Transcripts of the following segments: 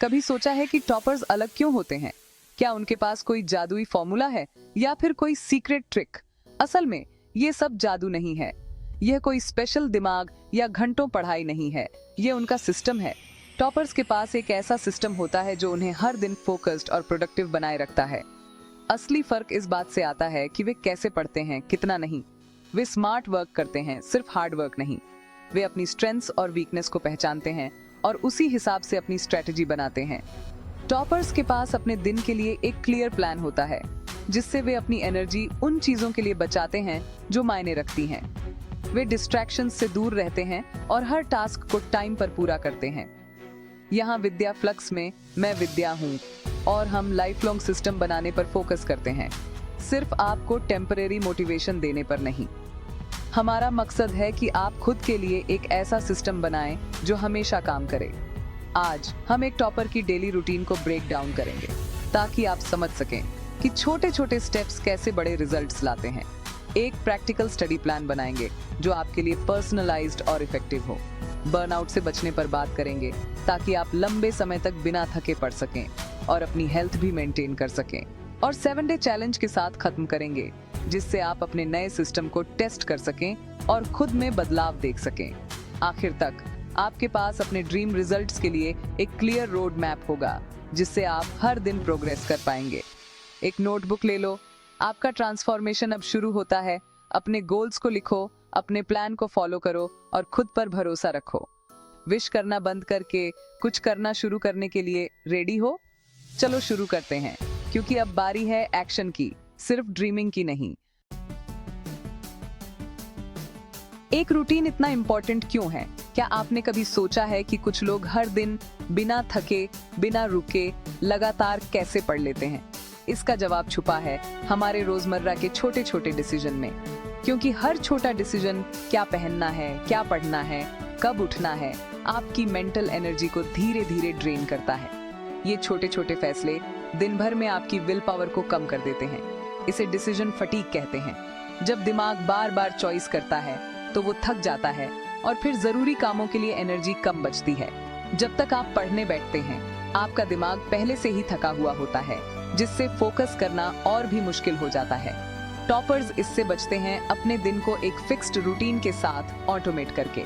कभी सोचा है कि टॉपर्स अलग क्यों होते हैं? क्या उनके पास कोई जादुई फॉर्मूला है या फिर कोई सीक्रेट ट्रिक? असल में ये सब जादू नहीं है। यह कोई स्पेशल दिमाग या घंटों पढ़ाई नहीं है। ये उनका सिस्टम है। टॉपर्स के पास एक ऐसा सिस्टम होता है जो उन्हें हर दिन फोकस्ड और प्रोडक्टिव बनाए रखता है। असली फर्क इस बात से आता है कि वे कैसे पढ़ते हैं, कितना नहीं। वे स्मार्ट वर्क करते हैं, सिर्फ हार्ड वर्क नहीं। वे अपनी स्ट्रेंथ्स और वीकनेस को पहचानते हैं और उसी हिसाब से अपनी स्ट्रेटजी बनाते हैं। टॉपर्स के पास अपने दिन के लिए एक क्लियर प्लान होता है, जिससे वे अपनी एनर्जी उन चीजों के लिए बचाते हैं जो मायने रखती हैं। वे डिस्ट्रैक्शंस से दूर रहते हैं और हर टास्क को टाइम पर पूरा करते हैं। यहाँ विद्या फ्लक्स में मैं विद्या हूँ और हम लाइफ लॉन्ग सिस्टम बनाने पर फोकस करते हैं, सिर्फ आपको टेम्परेरी मोटिवेशन देने पर नहीं। हमारा मकसद है कि आप खुद के लिए एक ऐसा सिस्टम बनाएं जो हमेशा काम करे। आज हम एक टॉपर की डेली रूटीन को ब्रेक डाउन करेंगे ताकि आप समझ सकें कि छोटे छोटे स्टेप्स कैसे बड़े रिजल्ट्स लाते हैं। एक प्रैक्टिकल स्टडी प्लान बनाएंगे जो आपके लिए पर्सनलाइज्ड और इफेक्टिव हो। बर्नआउट से बचने पर बात करेंगे ताकि आप लंबे समय तक बिना थके पढ़ सकें और अपनी हेल्थ भी मेंटेन कर सकें। और 7 डे चैलेंज के साथ खत्म करेंगे, जिससे आप अपने नए सिस्टम को टेस्ट कर सकें और खुद में बदलाव देख सकें। आखिर तक आपके पास अपने ड्रीम रिजल्ट्स के लिए एक क्लियर रोड मैप होगा, जिससे आप हर दिन प्रोग्रेस कर पाएंगे। एक नोटबुक ले लो, आपका ट्रांसफॉर्मेशन अब शुरू होता है। अपने गोल्स को लिखो, अपने प्लान को फॉलो करो और खुद पर भरोसा रखो। विश करना बंद करके कुछ करना शुरू करने के लिए रेडी हो? चलो शुरू करते हैं, क्योंकि अब बारी है एक्शन की, सिर्फ ड्रीमिंग की नहीं। एक रूटीन इतना इंपॉर्टेंट क्यों है? क्या आपने कभी सोचा है कि कुछ लोग हर दिन बिना थके, बिना रुके, लगातार कैसे पढ़ लेते हैं? इसका जवाब छुपा है हमारे रोजमर्रा के छोटे छोटे डिसीजन में। क्योंकि हर छोटा डिसीजन, क्या पहनना है, क्या पढ़ना है, कब उठना है, आपकी मेंटल एनर्जी को धीरे धीरे ड्रेन करता है। ये छोटे छोटे फैसले दिन भर में आपकी विल पावर को कम कर देते हैं। इसे डिसीजन फटीग कहते हैं। जब दिमाग बार बार चॉइस करता है तो वो थक जाता है और फिर जरूरी कामों के लिए एनर्जी कम बचती है। जब तक आप पढ़ने बैठते हैं, आपका दिमाग पहले से ही थका हुआ होता है, जिससे फोकस करना और भी मुश्किल हो जाता है। टॉपर्स इससे बचते हैं अपने दिन को एक फिक्स्ड रूटीन के साथ ऑटोमेट करके।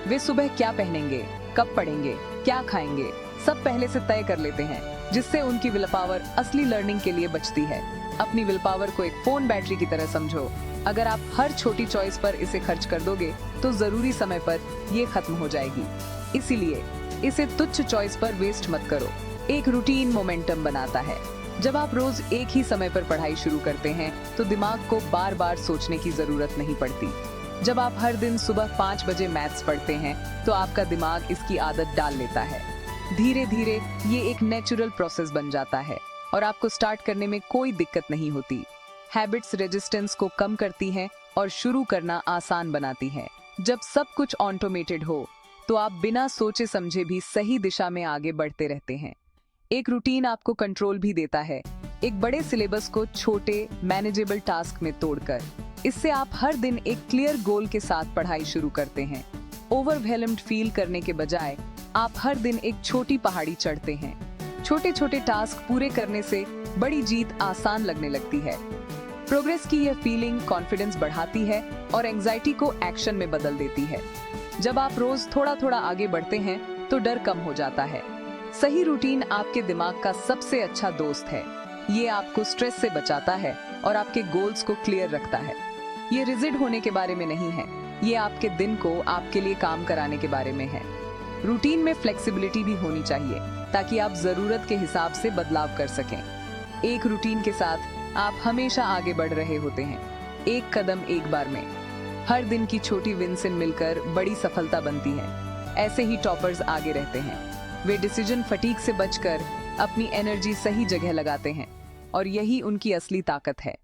वे सुबह क्या पहनेंगे, कब पढ़ेंगे, क्या खाएंगे, सब पहले से तय कर लेते हैं, जिससे उनकी विल पावर असली लर्निंग के लिए बचती है। अपनी विल पावर को एक फोन बैटरी की तरह समझो। अगर आप हर छोटी चॉइस पर इसे खर्च कर दोगे तो जरूरी समय पर ये खत्म हो जाएगी। इसीलिए इसे तुच्छ चॉइस पर वेस्ट मत करो। एक रूटीन मोमेंटम बनाता है। जब आप रोज एक ही समय पर पढ़ाई शुरू करते हैं तो दिमाग को बार बार सोचने की जरूरत नहीं पड़ती। जब आप हर दिन सुबह 5 बजे मैथ्स पढ़ते हैं तो आपका दिमाग इसकी आदत डाल लेता है। धीरे धीरे ये एक नेचुरल प्रोसेस बन जाता है और आपको स्टार्ट करने में कोई दिक्कत नहीं होती। हैबिट्स रेजिस्टेंस को कम करती हैं और शुरू करना आसान बनाती हैं। जब सब कुछ ऑटोमेटेड हो तो आप बिना सोचे समझे भी सही दिशा में आगे बढ़ते रहते हैं। एक रूटीन आपको कंट्रोल भी देता है, एक बड़े सिलेबस को छोटे मैनेजेबल टास्क में तोड़कर। इससे आप हर दिन एक क्लियर गोल के साथ पढ़ाई शुरू करते हैं। ओवरवेलम्ड फील करने के बजाय आप हर दिन एक छोटी पहाड़ी चढ़ते हैं। छोटे छोटे टास्क पूरे करने से बड़ी जीत आसान लगने लगती है। प्रोग्रेस की यह फीलिंग कॉन्फिडेंस बढ़ाती है और एंजाइटी को एक्शन में बदल देती है। जब आप रोज थोड़ा थोड़ा आगे बढ़ते हैं तो डर कम हो जाता है। सही रूटीन आपके दिमाग का सबसे अच्छा दोस्त है। ये आपको स्ट्रेस से बचाता है और आपके गोल्स को क्लियर रखता है। ये रिजिड होने के बारे में नहीं है, ये आपके दिन को आपके लिए काम कराने के बारे में है। रूटीन में फ्लेक्सिबिलिटी भी होनी चाहिए ताकि आप जरूरत के हिसाब से बदलाव कर सकें। एक रूटीन के साथ आप हमेशा आगे बढ़ रहे होते हैं, एक कदम एक बार में। हर दिन की छोटी विन से मिलकर बड़ी सफलता बनती है। ऐसे ही टॉपर्स आगे रहते हैं। वे डिसीजन फटीग से बचकर अपनी एनर्जी सही जगह लगाते हैं और यही उनकी असली ताकत है।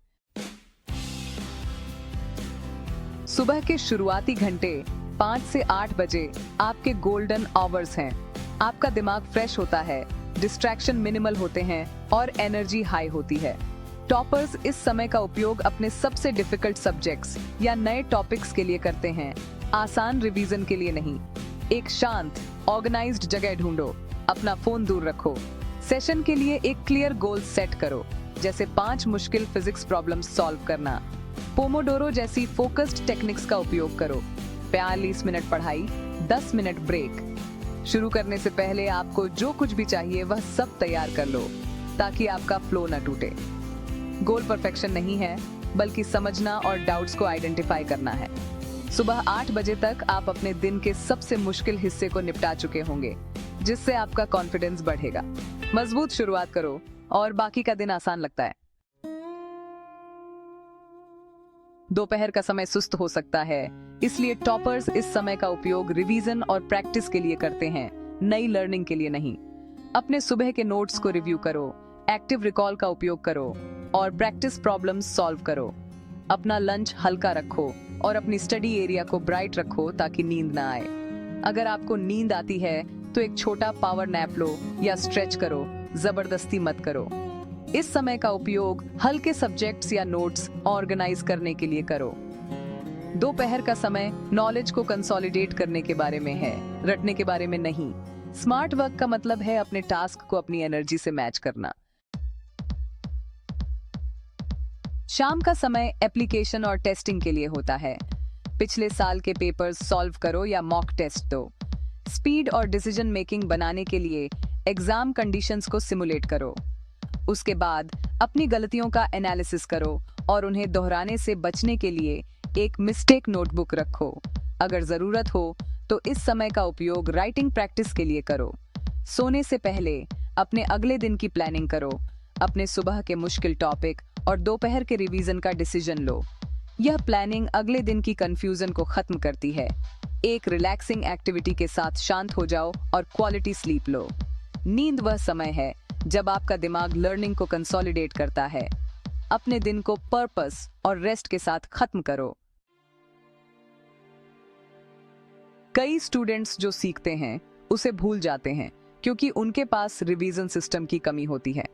सुबह के शुरुआती घंटे 5 से 8 बजे आपके गोल्डन आवर्स हैं। आपका दिमाग फ्रेश होता है, डिस्ट्रैक्शन मिनिमल होते हैं और एनर्जी हाई होती है। टॉपर्स इस समय का उपयोग अपने सबसे डिफिकल्ट सब्जेक्ट्स या नए टॉपिक्स के लिए करते हैं, आसान रिवीजन के लिए नहीं। एक शांत, ऑर्गेनाइज्ड जगह ढूंढो अपना फोन दूर रखो। सेशन के लिए एक क्लियर गोल सेट करो, जैसे 5 मुश्किल फिजिक्स प्रॉब्लम्स सॉल्व करना। पोमोडोरो जैसी फोकस्ड टेक्निक्स का उपयोग करो। 45 मिनट पढ़ाई, 10 मिनट ब्रेक। शुरू करने से पहले आपको जो कुछ भी चाहिए वह सब तैयार कर लो, ताकि आपका फ्लो न टूटे। गोल परफेक्शन नहीं है, बल्कि समझना और डाउट्स को आइडेंटिफाई करना है। सुबह 8 बजे तक आप अपने दिन के सबसे मुश्किल हिस्से को निपटा चुके होंगे, जिससे आपका कॉन्फिडेंस बढ़ेगा। मजबूत शुरुआत करो और बाकी का दिन आसान लगता है। दोपहर का समय सुस्त हो सकता है, इसलिए टॉपर्स इस समय का उपयोग रिवीजन और प्रैक्टिस के लिए करते हैं, नई लर्निंग के लिए नहीं। अपने सुबह के नोट्स को रिव्यू करो, एक्टिव रिकॉल का उपयोग करो और प्रैक्टिस प्रॉब्लम्स सॉल्व करो। अपना लंच हल्का रखो और अपनी स्टडी एरिया को ब्राइट रखो ताकि नींद ना आए। अगर आपको नींद आती है तो एक छोटा पावर नैप लो या स्ट्रेच करो, जबरदस्ती मत करो। इस समय का उपयोग हल्के सब्जेक्ट्स या नोट्स ऑर्गेनाइज करने के लिए करो। दोपहर का समय नॉलेज को कंसोलिडेट करने के बारे में है, रटने के बारे में नहीं। स्मार्ट वर्क का मतलब है अपने टास्क को अपनी एनर्जी से मैच करना। शाम का समय एप्लीकेशन और टेस्टिंग के लिए होता है। पिछले साल के पेपर्स सॉल्व करो या मॉक टेस्ट दो। स्पीड और डिसीजन मेकिंग बनाने के लिए एग्जाम कंडीशंस को सिमुलेट करो। उसके बाद अपनी गलतियों का एनालिसिस करो और उन्हें दोहराने से बचने के लिए एक मिस्टेक नोटबुक रखो। अगर जरूरत हो तो इस समय का उपयोग राइटिंग प्रैक्टिस के लिए करो। सोने से पहले अपने अगले दिन की प्लानिंग करो। अपने सुबह के मुश्किल टॉपिक और दोपहर के रिवीजन का डिसीजन लो। यह प्लानिंग अगले दिन की कंफ्यूजन को खत्म करती है। एक रिलैक्सिंग एक्टिविटी के साथ शांत हो जाओ और क्वालिटी स्लीप लो। नींद वह समय है जब आपका दिमाग लर्निंग को कंसोलिडेट करता है। अपने दिन को पर्पस और रेस्ट के साथ खत्म करो। कई स्टूडेंट्स जो सीखते हैं उसे भूल जाते हैं क्योंकि उनके पास रिवीजन सिस्टम की कमी होती है।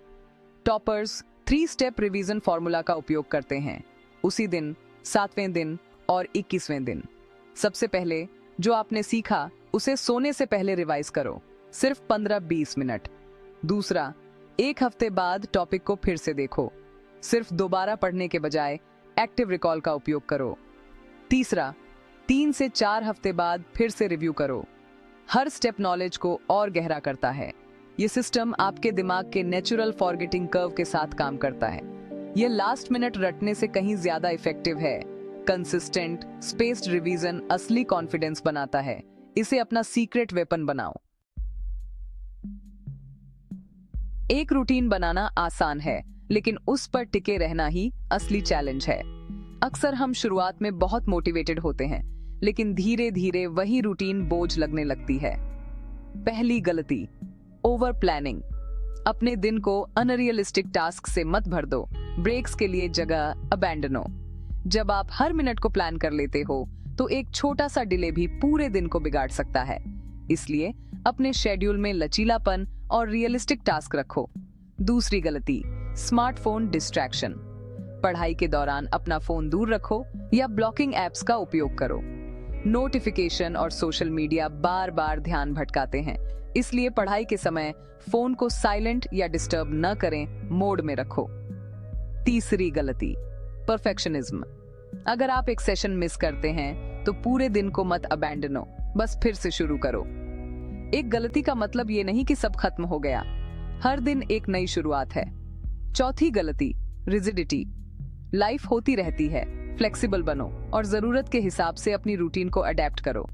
टॉपर्स 3 स्टेप रिवीजन फॉर्मूला का उपयोग करते हैं, उसी दिन, 7वें दिन और 21वें दिन। सबसे पहले जो आपने सीखा उसे सोने से पहले रिवाइज करो, सिर्फ 15-20 मिनट। दूसरा, 1 हफ्ते बाद टॉपिक को फिर से देखो, सिर्फ दोबारा पढ़ने के बजाय एक्टिव रिकॉल का उपयोग करो। तीसरा, 3 से 4 हफ्ते बाद फिर से रिव्यू करो। हर स्टेप नॉलेज को और गहरा करता है। ये सिस्टम आपके दिमाग के नेचुरल फॉरगेटिंग कर्व के साथ काम करता है। ये लास्ट मिनट रटने से कहीं ज्यादा इफेक्टिव है। कंसिस्टेंट, स्पेस्ड रिवीजन असली कॉन्फिडेंस बनाता है। इसे अपना सीक्रेट वेपन बनाओ। एक रूटीन बनाना आसान है, लेकिन उस पर टिके रहना ही असली चैलेंज है। अक्सर हम शुरुआत में बहुत मोटिवेटेड होते हैं, लेकिन धीरे धीरे वही रूटीन बोझ लगने लगती है। पहली गलती, ओवर प्लानिंग। अपने दिन को अनरियलिस्टिक टास्क से मत भर दो। ब्रेक्स के लिए जगह अबैंडनो। जब आप हर मिनट को प्लान कर लेते हो तो एक छोटा सा डिले भी पूरे दिन को बिगाड़ सकता है। इसलिए अपने शेड्यूल में लचीलापन और रियलिस्टिक टास्क रखो। दूसरी गलती, स्मार्टफोन डिस्ट्रैक्शन। पढ़ाई के दौरान अपना फोन दूर रखो या ब्लॉकिंग एप्स का उपयोग करो। नोटिफिकेशन और सोशल मीडिया बार बार ध्यान भटकाते हैं, इसलिए पढ़ाई के समय फोन को साइलेंट या डिस्टर्ब न करें, मोड में रखो। तीसरी गलती, परफेक्शनिज्म। अगर आप एक सेशन मिस करते हैं तो पूरे दिन को मत अबैंडनो, बस फिर से शुरू करो। एक गलती का मतलब ये नहीं कि सब खत्म हो गया। हर दिन एक नई शुरुआत है। चौथी गलती, रिजिडिटी। लाइफ होती रहती है, फ्लेक्सिबल बनो और जरूरत के हिसाब से अपनी रूटीन को अडेप्ट करो।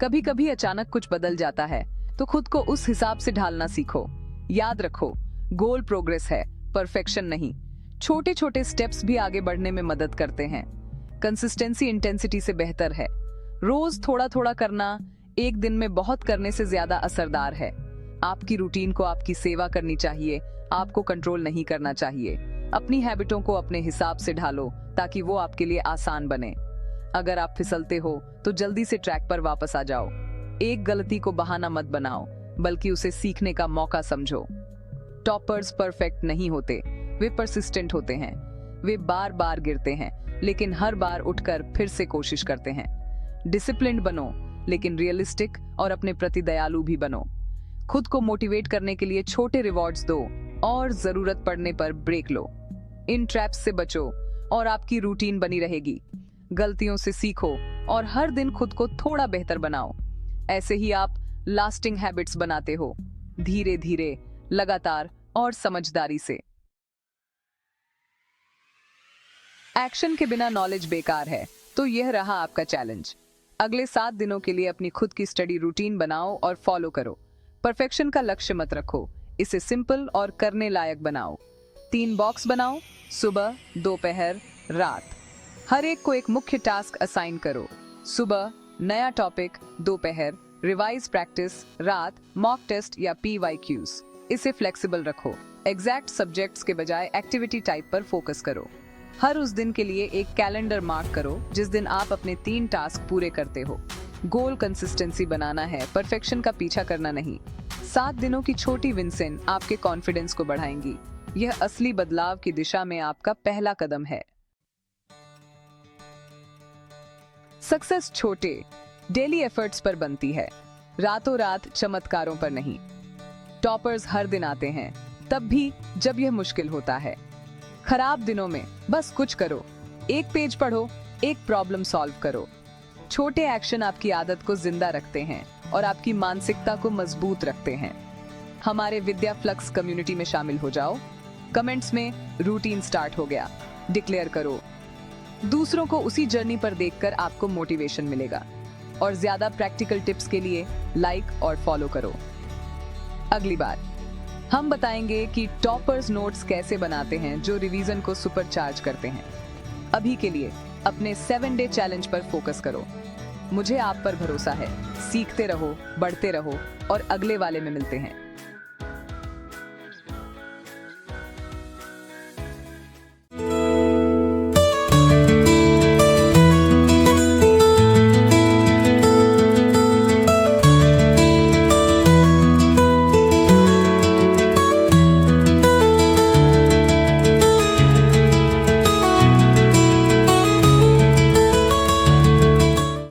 कभी कभी अचानक कुछ बदल जाता है तो खुद को उस हिसाब से ढालना सीखो। याद रखो, गोल प्रोग्रेस है, परफेक्शन नहीं। छोटे छोटे स्टेप्स भी आगे बढ़ने में मदद करते हैं। कंसिस्टेंसी इंटेंसिटी से बेहतर है। रोज थोड़ा थोड़ा करना एक दिन में बहुत करने से ज्यादा असरदार है। आपकी रूटीन को आपकी सेवा करनी चाहिए, आपको कंट्रोल नहीं करना चाहिए। अपनी हैबिटों को अपने हिसाब से ढालो ताकि वो आपके लिए आसान बने। अगर आप फिसलते हो तो जल्दी से ट्रैक पर वापस आ जाओ। एक गलती को बहाना मत बनाओ, बल्कि उसे सीखने का मौका समझो। टॉपर्स परफेक्ट नहीं होते, वे परसिस्टेंट होते हैं। वे बार बार गिरते हैं, लेकिन हर बार उठकर फिर से कोशिश करते हैं। डिसिप्लिन्ड बनो, लेकिन रियलिस्टिक और अपने प्रति दयालु भी बनो। खुद को मोटिवेट करने के लिए छोटे रिवॉर्ड्स दो और जरूरत पड़ने पर ब्रेक लो। इन ट्रैप्स से बचो और आपकी रूटीन बनी रहेगी। गलतियों से सीखो और हर दिन खुद को थोड़ा बेहतर बनाओ। ऐसे ही आप लास्टिंग हैबिट्स बनाते हो, धीरे धीरे, लगातार और समझदारी से। एक्शन के बिना नॉलेज बेकार है, तो यह रहा आपका चैलेंज। अगले 7 दिनों के लिए अपनी खुद की स्टडी रूटीन बनाओ और फॉलो करो। परफेक्शन का लक्ष्य मत रखो, इसे सिंपल और करने लायक बनाओ। 3 बॉक्स बनाओ, सुबह, दोपहर, रात। हर एक को एक मुख्य टास्क असाइन करो। सुबह नया टॉपिक, दोपहर रिवाइज प्रैक्टिस, रात मॉक टेस्ट या PYQs। इसे फ्लेक्सिबल रखो। एग्जैक्ट सब्जेक्ट्स के बजाय एक्टिविटी टाइप पर फोकस करो। हर उस दिन के लिए एक कैलेंडर मार्क करो जिस दिन आप अपने 3 टास्क पूरे करते हो। गोल कंसिस्टेंसी बनाना है, परफेक्शन का पीछा करना नहीं। 7 दिनों की छोटी विंसेन आपके कॉन्फिडेंस को बढ़ाएंगी। यह असली बदलाव की दिशा में आपका पहला कदम है। सक्सेस छोटे डेली एफर्ट्स पर बनती है, रातों रात चमत्कारों पर नहीं। टॉपर्स हर दिन आते हैं, तब भी जब यह मुश्किल होता है। खराब दिनों में बस कुछ करो, एक पेज पढ़ो, एक प्रॉब्लम सॉल्व करो। छोटे एक्शन आपकी आदत को जिंदा रखते हैं और आपकी मानसिकता को मजबूत रखते हैं। हमारे विद्या फ्लक्स कम्युनिटी में शामिल हो जाओ। कमेंट्स में रूटीन स्टार्ट हो गया डिक्लेयर करो। दूसरों को उसी जर्नी पर देखकर आपको मोटिवेशन मिलेगा। और ज्यादा प्रैक्टिकल टिप्स के लिए लाइक और फॉलो करो। अगली बार हम बताएंगे कि टॉपर्स नोट्स कैसे बनाते हैं जो रिवीजन को सुपरचार्ज करते हैं। अभी के लिए अपने 7 डे चैलेंज पर फोकस करो। मुझे आप पर भरोसा है। सीखते रहो, बढ़ते रहो और अगले वाले में मिलते हैं।